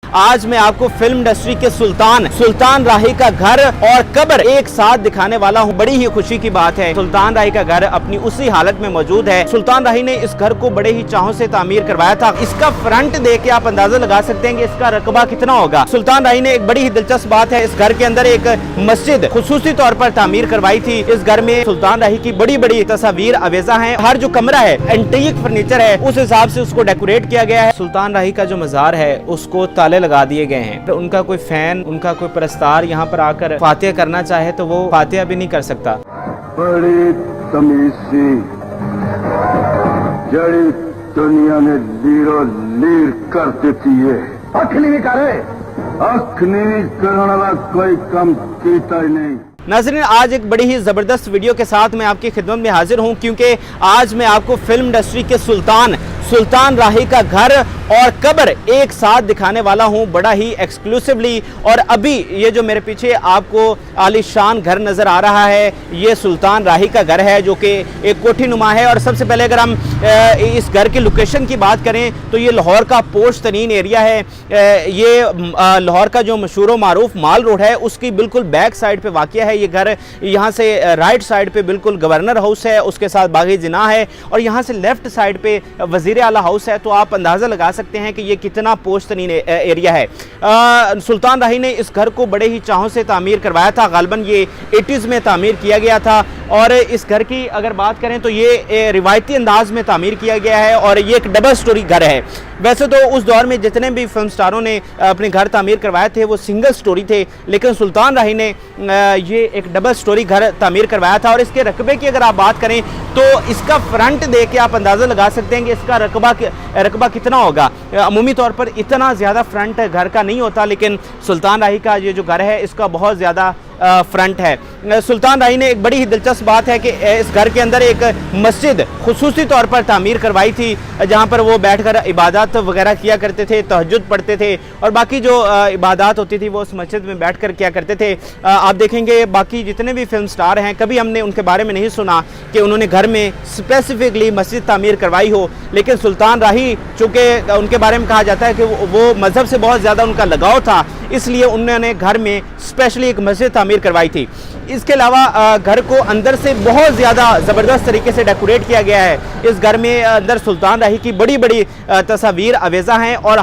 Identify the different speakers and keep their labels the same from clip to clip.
Speaker 1: आज मैं आपको फिल्म इंडस्ट्री के सुल्तान राही का घर और कब्र एक साथ दिखाने वाला हूं। बड़ी ही खुशी की बात है, सुल्तान राही का घर अपनी उसी हालत में मौजूद है। सुल्तान राही ने इस घर को बड़े ही चाहों से तामीर करवाया था। इसका फ्रंट देख के आप अंदाजा लगा सकते हैं कि इसका रकबा कितना होगा। सुल्तान राही ने एक बड़ी ही दिलचस्प बात है, इस घर के अंदर एक मस्जिद खुसूसी तौर पर तामीर करवाई थी। इस घर में सुल्तान राही की बड़ी बड़ी तस्वीर अवेजा है। हर जो कमरा है एंटीक फर्नीचर है, उस हिसाब से उसको डेकोरेट किया गया है। सुल्तान राही का जो मजार है उसको ताले लगा दिए गए हैं। तो उनका कोई फैन, उनका कोई परस्तार यहाँ पर आकर फातिहा करना चाहे तो वो फातिहा भी नहीं कर सकता।
Speaker 2: बड़ी तमीज सी जड़ी दुनिया में लीरो लीर कर देती है। अखनी भी करे, अखनी करने वाला कोई कम कीता ही नहीं।
Speaker 1: नाज़रीन, आज एक बड़ी ही ज़बरदस्त वीडियो के साथ मैं आपकी खिदमत में हाजिर हूं, क्योंकि आज मैं आपको फिल्म इंडस्ट्री के सुल्तान राही का घर और कब्र एक साथ दिखाने वाला हूं, बड़ा ही एक्सक्लूसिवली। और अभी ये जो मेरे पीछे आपको आलीशान घर नज़र आ रहा है, ये सुल्तान राही का घर है, जो कि एक कोठी नुमा है। और सबसे पहले अगर हम इस घर की लोकेशन की बात करें तो ये लाहौर का पोश तरीन एरिया है। ये लाहौर का जो मशहूर मारूफ माल रोड है उसकी बिल्कुल बैक साइड पे वाक़या है ये घर। यहाँ से राइट साइड पे बिल्कुल गवर्नर हाउस है, उसके साथ बागी जिना है, और यहाँ से लेफ्ट साइड पे वज़ीर आला हाउस है। तो आप अंदाज़ा लगा सकते हैं कि ये कितना पोश तरीन एरिया है। सुल्तान राही ने इस घर को बड़े ही चाहों से तामीर करवाया था। गालबन ये 80s में तामीर किया गया था। और इस घर की अगर बात करें तो ये रिवायती अंदाज में तामीर किया गया है और ये एक डबल स्टोरी घर है। वैसे तो उस दौर में जितने भी फिल्म स्टारों ने अपने घर तामीर करवाए थे वो सिंगल स्टोरी थे, लेकिन सुल्तान राही ने ये एक डबल स्टोरी घर तामीर करवाया था। और इसके रकबे की अगर आप बात करें तो इसका फ्रंट देख के आप अंदाज़ा लगा सकते हैं कि इसका रकबा कितना होगा। अमूमी तौर पर इतना ज़्यादा फ्रंट घर का नहीं होता, लेकिन सुल्तान राही का ये जो घर है इसका बहुत ज़्यादा फ्रंट है। सुल्तान राही ने एक बड़ी ही दिलचस्प बात है कि इस घर के अंदर एक मस्जिद खुसूसी तौर पर तामीर करवाई थी, जहां पर वो बैठकर इबादत वगैरह किया करते थे, तहज्जुद पढ़ते थे और बाकी जो इबादत होती थी वो उस मस्जिद में बैठकर किया करते थे। आप देखेंगे बाकी जितने भी फिल्म स्टार हैं, कभी हमने उनके बारे में नहीं सुना कि उन्होंने घर में स्पेसिफिकली मस्जिद तामीर करवाई हो। लेकिन सुल्तान राही, चूँकि उनके बारे में कहा जाता है कि वो मज़हब से बहुत ज़्यादा उनका लगाव था, इसलिए उन्होंने घर में स्पेशली एक मस्जिद तामीर करवाई थी। इसके अलावा घर को अंदर से बहुत ज़्यादा ज़बरदस्त तरीके से डेकोरेट किया गया है। इस घर में अंदर सुल्तान राही की बड़ी बड़ी तस्वीर अवेजा हैं और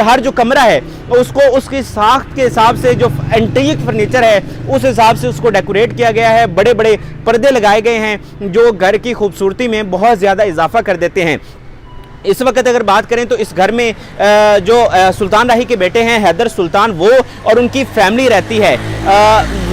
Speaker 1: हर जो कमरा है उसको उसकी साख्त के हिसाब से, जो एंटीक फर्नीचर है उस हिसाब से उसको डेकोरेट किया गया है। बड़े बड़े पर्दे लगाए गए हैं जो घर की खूबसूरती में बहुत ज़्यादा इजाफा कर देते हैं। इस वक्त अगर बात करें तो इस घर में जो सुल्तान राही के बेटे हैं हैदर सुल्तान, वो और उनकी फैमिली रहती है।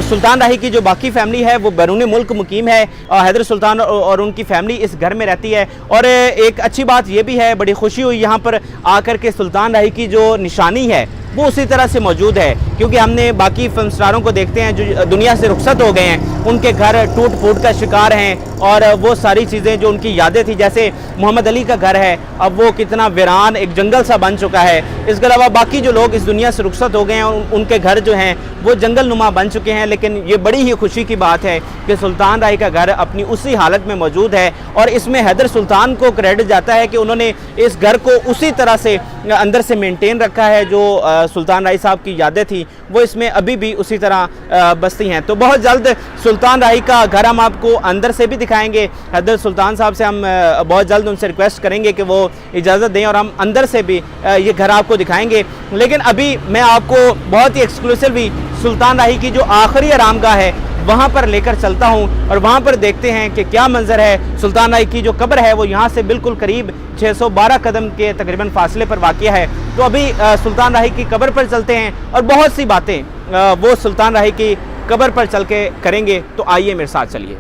Speaker 1: सुल्तान राही की जो बाकी फैमिली है वो बैरून मुल्क मुकीम है और हैदर सुल्तान और उनकी फैमिली इस घर में रहती है। और एक अच्छी बात ये भी है, बड़ी खुशी हुई यहाँ पर आकर के सुल्तान राही की जो निशानी है वो उसी तरह से मौजूद है, क्योंकि हमने बाकी फिल्म स्टारों को देखते हैं जो दुनिया से रुखसत हो गए हैं, उनके घर टूट फूट का शिकार हैं और वो सारी चीज़ें जो उनकी यादें थी, जैसे मोहम्मद अली का घर है, अब वो कितना वीरान एक जंगल सा बन चुका है। इसके अलावा बाकी जो लोग इस दुनिया से रुखसत हो गए हैं और उनके घर जो हैं वो जंगल नुमा बन चुके हैं। लेकिन ये बड़ी ही खुशी की बात है कि सुल्तान राही का घर अपनी उसी हालत में मौजूद है और इसमें हैदर सुल्तान को क्रेडिट जाता है कि उन्होंने इस घर को उसी तरह से अंदर से मेंटेन रखा है। जो सुल्तान राही साहब की यादें थी वो इसमें अभी भी उसी तरह बसती हैं। तो बहुत जल्द सुल्तान राही का घर हम आपको अंदर से भी दिखाएंगे। हैदर सुल्तान साहब से हम बहुत जल्द उनसे रिक्वेस्ट करेंगे कि वो इजाज़त दें और हम अंदर से भी ये घर आपको दिखाएंगे। लेकिन अभी मैं आपको बहुत ही एक्सक्लूसिवली सुल्तान राही की जो आखिरी आरामगाह है वहाँ पर लेकर चलता हूँ और वहाँ पर देखते हैं कि क्या मंजर है। सुल्तान राही की जो कब्र है वो यहाँ से बिल्कुल करीब 612 कदम के तकरीबन फासले पर वाक़या है। तो अभी सुल्तान राही की कब्र पर चलते हैं और बहुत सी बातें वो सुल्तान राही की कब्र पर चल के करेंगे। तो आइए मेरे साथ चलिए।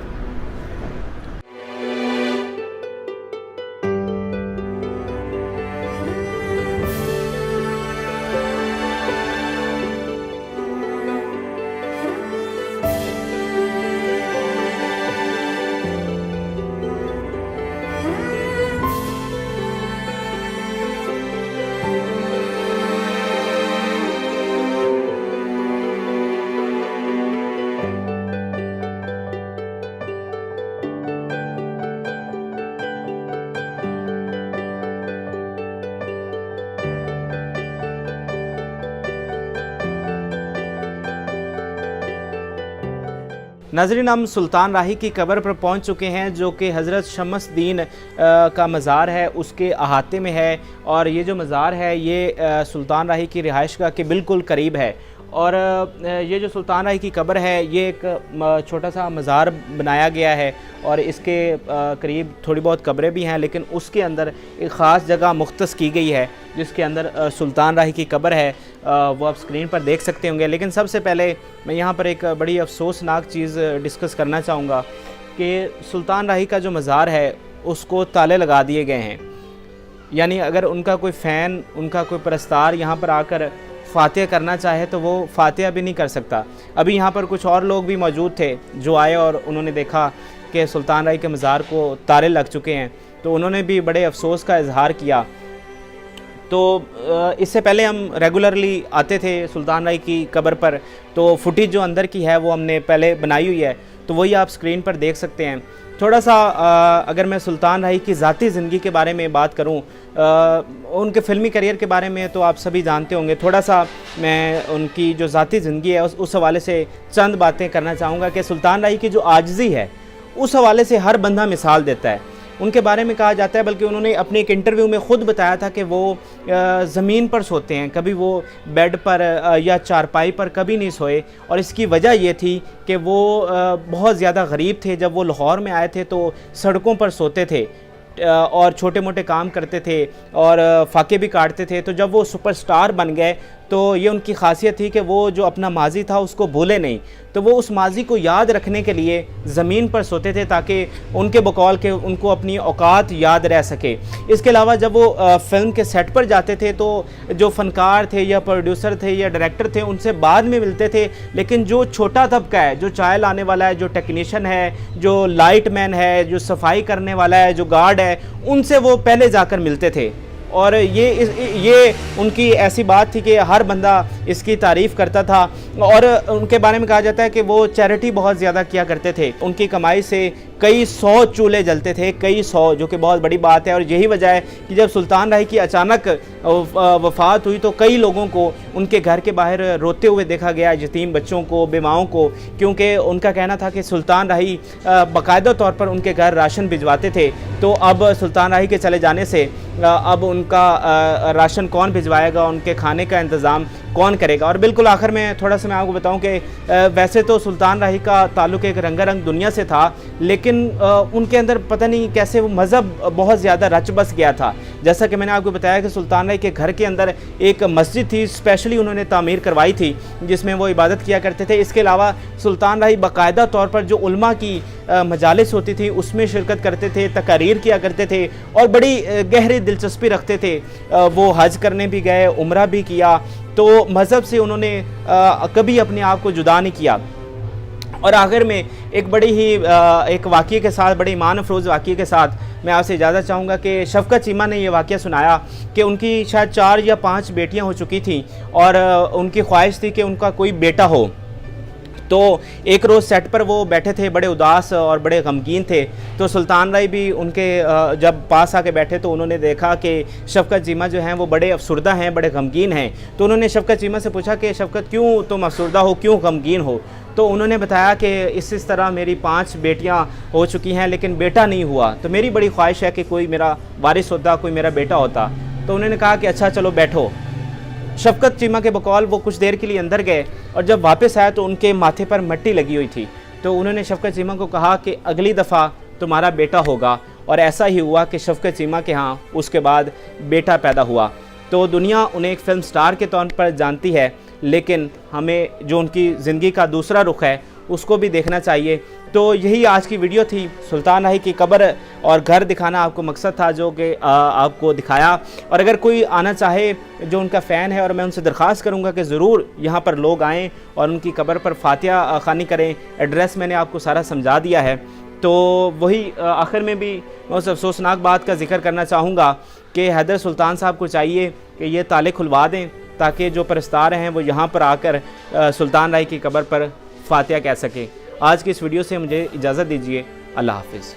Speaker 1: नाज़रीन, हम सुल्तान राही की कब्र पर पहुंच चुके हैं, जो कि हज़रत शमसदीन का मज़ार है, उसके अहाते में है। और ये जो मज़ार है ये सुल्तान राही की रिहाइशगाह के बिल्कुल करीब है। और ये जो सुल्तान राही की कब्र है ये एक छोटा सा मज़ार बनाया गया है और इसके करीब थोड़ी बहुत कब्रें भी हैं, लेकिन उसके अंदर एक ख़ास जगह मुख्तस की गई है जिसके अंदर सुल्तान राही की कब्र है। वो आप स्क्रीन पर देख सकते होंगे। लेकिन सबसे पहले मैं यहाँ पर एक बड़ी अफसोसनाक चीज़ डिस्कस करना चाहूँगा कि सुल्तान राही का जो मज़ार है उसको ताले लगा दिए गए हैं। यानी अगर उनका कोई फ़ैन, उनका कोई परस्तार यहाँ पर आकर फ़ातिहा करना चाहे तो वो फ़ातिहा भी नहीं कर सकता। अभी यहाँ पर कुछ और लोग भी मौजूद थे जो आए और उन्होंने देखा कि सुल्तान राही के मज़ार को ताले लग चुके हैं, तो उन्होंने भी बड़े अफसोस का इजहार किया। तो इससे पहले हम रेगुलरली आते थे सुल्तान राही की कब्र पर, तो फुटेज जो अंदर की है वो हमने पहले बनाई हुई है, तो वही आप स्क्रीन पर देख सकते हैं। थोड़ा सा अगर मैं सुल्तान राही की ज़ाती ज़िंदगी के बारे में बात करूं, उनके फ़िल्मी करियर के बारे में तो आप सभी जानते होंगे। थोड़ा सा मैं उनकी जो ज़ाती ज़िंदगी है उस हवाले से चंद बातें करना चाहूँगा कि सुल्तान राही की जो आजिज़ी है उस हवाले से हर बंदा मिसाल देता है। उनके बारे में कहा जाता है, बल्कि उन्होंने अपने एक इंटरव्यू में ख़ुद बताया था कि वो ज़मीन पर सोते हैं, कभी वो बेड पर या चारपाई पर कभी नहीं सोए। और इसकी वजह ये थी कि वो बहुत ज़्यादा गरीब थे। जब वो लाहौर में आए थे तो सड़कों पर सोते थे और छोटे मोटे काम करते थे और फाके भी काटते थे। तो जब वो सुपरस्टार बन गए तो ये उनकी खासियत थी कि वो जो अपना माजी था उसको भूले नहीं, तो वो उस माजी को याद रखने के लिए ज़मीन पर सोते थे ताकि उनके बकौल के उनको अपनी औकात याद रह सके। इसके अलावा जब वो फ़िल्म के सेट पर जाते थे तो जो फ़नकार थे या प्रोड्यूसर थे या डायरेक्टर थे उनसे बाद में मिलते थे, लेकिन जो छोटा तबका है, जो चाय लाने वाला है, जो टेक्नीशियन है, जो लाइट मैन है, जो सफाई करने वाला है, जो गार्ड है, उनसे वो पहले जाकर मिलते थे। और ये उनकी ऐसी बात थी कि हर बंदा इसकी तारीफ़ करता था। और उनके बारे में कहा जाता है कि वो चैरिटी बहुत ज़्यादा किया करते थे। उनकी कमाई से कई 100 चूल्हे जलते थे, कई 100, जो कि बहुत बड़ी बात है। और यही वजह है कि जब सुल्तान राही की अचानक वफ़ात हुई तो कई लोगों को उनके घर के बाहर रोते हुए देखा गया, यतीम बच्चों को, बेवाओं को, क्योंकि उनका कहना था कि सुल्तान राही बाकायदा तौर पर उनके घर राशन भिजवाते थे। तो अब सुल्तान राही के चले जाने से अब उनका राशन कौन भिजवाएगा, उनके खाने का इंतज़ाम कौन करेगा। और बिल्कुल आखिर में थोड़ा सा मैं आपको बताऊं कि वैसे तो सुल्तान राही का ताल्लुक़ एक रंगारंग दुनिया से था, लेकिन उनके अंदर पता नहीं कैसे वो मज़हब बहुत ज़्यादा रच बस गया था। जैसा कि मैंने आपको बताया कि सुल्तान राही के घर के अंदर एक मस्जिद थी, स्पेशली उन्होंने तामीर करवाई थी जिसमें वो इबादत किया करते थे। इसके अलावा सुल्तान राही बाकायदा तौर पर जो उल्मा की मजालिस होती थी उसमें शिरकत करते थे, तकारीर किया करते थे और बड़ी गहरी दिलचस्पी रखते थे। वो हज करने भी गए, उम्रा भी किया, तो मज़हब से उन्होंने कभी अपने आप को जुदा नहीं किया। और आखिर में एक बड़ी ही एक वाक़ये के साथ, बड़े ईमान अफरोज़ वाक़ये के साथ मैं आपसे इजाज़त चाहूँगा कि शफ़क़त चीमा ने ये वाक़या सुनाया कि उनकी शायद 4 या 5 बेटियाँ हो चुकी थीं और उनकी ख्वाहिश थी कि उनका कोई बेटा हो। तो एक रोज़ सेट पर वो बैठे थे, बड़े उदास और बड़े गमगीन थे। तो सुल्तान राही भी उनके जब पास आके बैठे तो उन्होंने देखा कि शफ़क़त चीमा जो हैं वो बड़े अफसुर्दा हैं, बड़े गमगीन हैं। तो उन्होंने शफ़क़त चीमा से पूछा कि शफ़क़त, क्यों तुम अफसुर्दा हो, क्यों गमगीन हो? तो उन्होंने बताया कि इस तरह मेरी 5 बेटियां हो चुकी हैं लेकिन बेटा नहीं हुआ, तो मेरी बड़ी ख्वाहिश है कि कोई मेरा वारिस होता, कोई मेरा बेटा होता। तो उन्होंने कहा कि अच्छा चलो बैठो। शफ़क़त चीमा के बकौल वो कुछ देर के लिए अंदर गए और जब वापस आए तो उनके माथे पर मिट्टी लगी हुई थी। तो उन्होंने शफ़क़त चीमा को कहा कि अगली दफ़ा तुम्हारा बेटा होगा। और ऐसा ही हुआ कि शफ़क़त चीमा के यहाँ उसके बाद बेटा पैदा हुआ। तो दुनिया उन्हें एक फ़िल्म स्टार के तौर पर जानती है, लेकिन हमें जो उनकी ज़िंदगी का दूसरा रुख है उसको भी देखना चाहिए। तो यही आज की वीडियो थी। सुल्तान राही की कब्र और घर दिखाना आपको मकसद था, जो कि आपको दिखाया। और अगर कोई आना चाहे जो उनका फ़ैन है, और मैं उनसे दरख्वास्त करूंगा कि ज़रूर यहाँ पर लोग आएँ और उनकी कब्र पर फ़ातिहा ख़ानी करें। एड्रेस मैंने आपको सारा समझा दिया है। तो वही आखिर में भी मैं उस अफसोसनाक बात का जिक्र करना चाहूँगा कि हैदर सुल्तान साहब को चाहिए कि ये ताले खुलवा दें ताकि जो परस्तार हैं वो यहाँ पर आकर सुल्तान राही की कब्र पर फ़ातिहा कह सकें। आज की इस वीडियो से मुझे इजाज़त दीजिए। अल्लाह हाफ़िज़।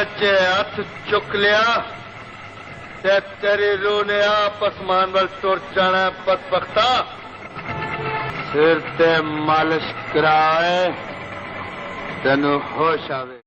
Speaker 3: सच्चे हथ चुक लिया ते तेरी रूह ने आप आसमान वाल तुर जाना बदबख्ता सिर ते मालिश कराए तेनू होश आवे